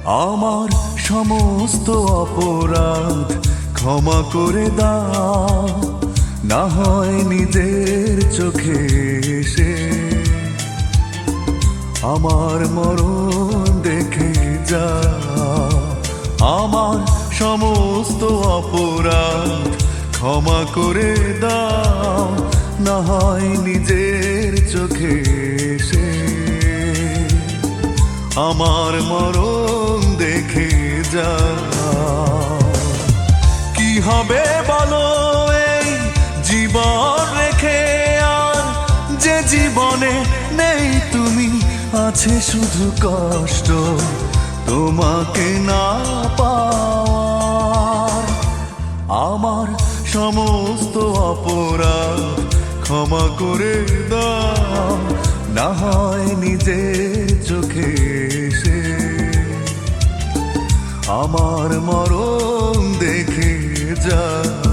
আমার সমস্ত অপরাধ ক্ষমা করে দাও, না হয় নিজের চোখে এসে আমার মরণ দেখে যাও। আমার সমস্ত অপরাধ ক্ষমা করে দাও, না হয় নিজের চোখে এসে আমার মরণ দেখে যাও। কি হবে বলো এই জীবন রেখে, আর যে জীবনে নেই তুমি, আছে শুধু কষ্ট তোমাকে না পাওয়ার। আমার সমস্ত অপরাধ ক্ষমা করে দাও, না হয় নিজের চোখে এসে আমার মরণ দেখে যাও।